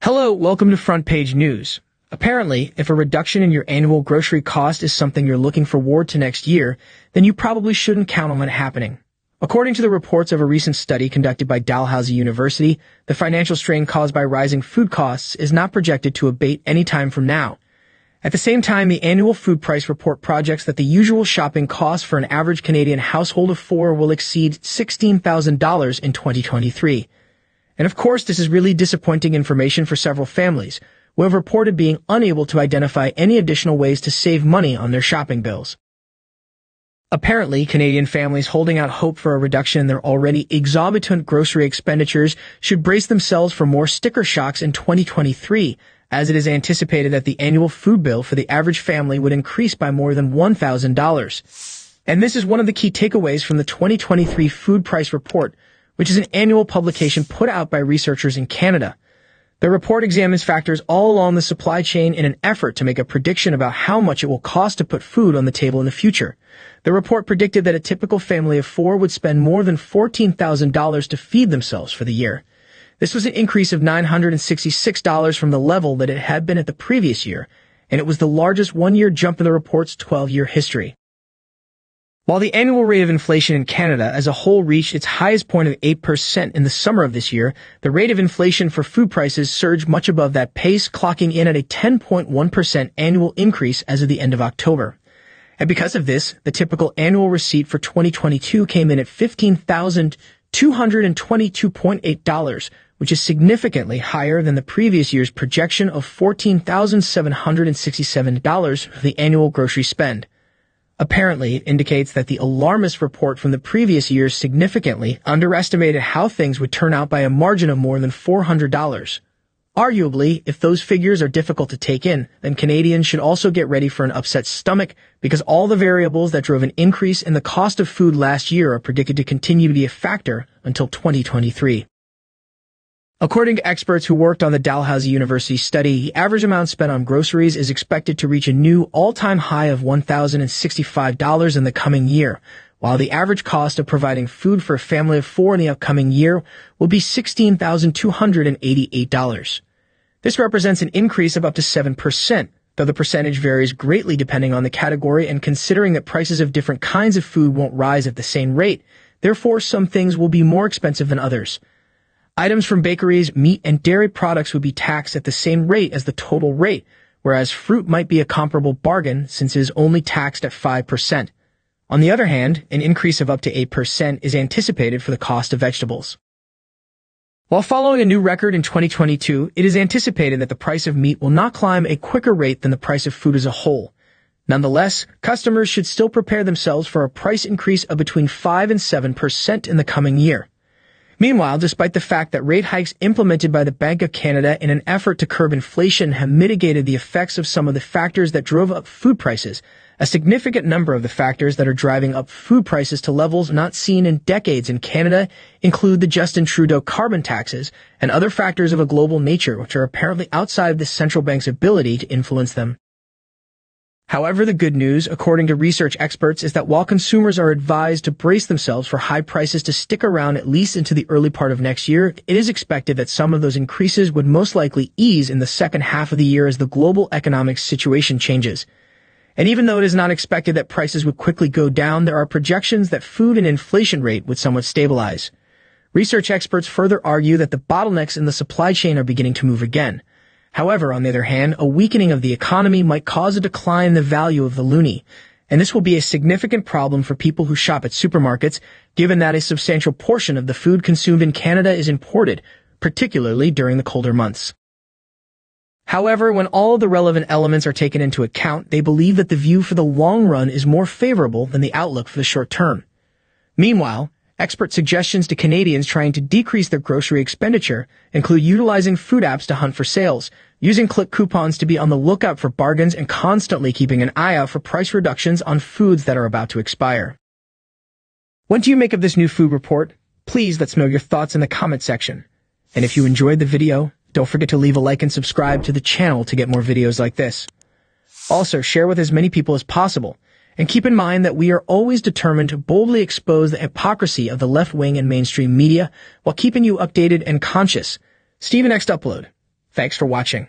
Hello, welcome to Front Page News. Apparently, if a reduction in your annual grocery cost is something you're looking forward to next year, then you probably shouldn't count on it happening. According to the reports of a recent study conducted by Dalhousie University, the financial strain caused by rising food costs is not projected to abate any time from now. At the same time, the annual food price report projects that the usual shopping cost for an average Canadian household of four will exceed $16,000 in 2023. And of course, this is really disappointing information for several families, who have reported being unable to identify any additional ways to save money on their shopping bills. Apparently, Canadian families holding out hope for a reduction in their already exorbitant grocery expenditures should brace themselves for more sticker shocks in 2023, as it is anticipated that the annual food bill for the average family would increase by more than $1,000. And this is one of the key takeaways from the 2023 Food Price Report, which is an annual publication put out by researchers in Canada. The report examines factors all along the supply chain in an effort to make a prediction about how much it will cost to put food on the table in the future. The report predicted that a typical family of four would spend more than $14,000 to feed themselves for the year. This was an increase of $966 from the level that it had been at the previous year, and it was the largest one-year jump in the report's 12-year history. While the annual rate of inflation in Canada as a whole reached its highest point of 8% in the summer of this year, the rate of inflation for food prices surged much above that pace, clocking in at a 10.1% annual increase as of the end of October. And because of this, the typical annual receipt for 2022 came in at $15,222.8, which is significantly higher than the previous year's projection of $14,767 for the annual grocery spend. Apparently, it indicates that the alarmist report from the previous year significantly underestimated how things would turn out by a margin of more than $400. Arguably, if those figures are difficult to take in, then Canadians should also get ready for an upset stomach because all the variables that drove an increase in the cost of food last year are predicted to continue to be a factor until 2023. According to experts who worked on the Dalhousie University study, the average amount spent on groceries is expected to reach a new all-time high of $1,065 in the coming year, while the average cost of providing food for a family of four in the upcoming year will be $16,288. This represents an increase of up to 7%, though the percentage varies greatly depending on the category and considering that prices of different kinds of food won't rise at the same rate. Therefore, some things will be more expensive than others. Items from bakeries, meat, and dairy products would be taxed at the same rate as the total rate, whereas fruit might be a comparable bargain since it is only taxed at 5%. On the other hand, an increase of up to 8% is anticipated for the cost of vegetables. While following a new record in 2022, it is anticipated that the price of meat will not climb a quicker rate than the price of food as a whole. Nonetheless, customers should still prepare themselves for a price increase of between 5 and 7% in the coming year. Meanwhile, despite the fact that rate hikes implemented by the Bank of Canada in an effort to curb inflation have mitigated the effects of some of the factors that drove up food prices, a significant number of the factors that are driving up food prices to levels not seen in decades in Canada include the Justin Trudeau carbon taxes and other factors of a global nature which are apparently outside of the central bank's ability to influence them. However, the good news, according to research experts, is that while consumers are advised to brace themselves for high prices to stick around at least into the early part of next year, it is expected that some of those increases would most likely ease in the second half of the year as the global economic situation changes. And even though it is not expected that prices would quickly go down, there are projections that food and inflation rate would somewhat stabilize. Research experts further argue that the bottlenecks in the supply chain are beginning to move again. However, on the other hand, a weakening of the economy might cause a decline in the value of the loonie, and this will be a significant problem for people who shop at supermarkets, given that a substantial portion of the food consumed in Canada is imported, particularly during the colder months. However, when all of the relevant elements are taken into account, they believe that the view for the long run is more favorable than the outlook for the short term. Meanwhile, expert suggestions to Canadians trying to decrease their grocery expenditure include utilizing food apps to hunt for sales, using click coupons to be on the lookout for bargains, and constantly keeping an eye out for price reductions on foods that are about to expire. What do you make of this new food report? Please let us know your thoughts in the comment section. And if you enjoyed the video, don't forget to leave a like and subscribe to the channel to get more videos like this. Also, share with as many people as possible. And keep in mind that we are always determined to boldly expose the hypocrisy of the left wing and mainstream media while keeping you updated and conscious. See you next upload. Thanks for watching.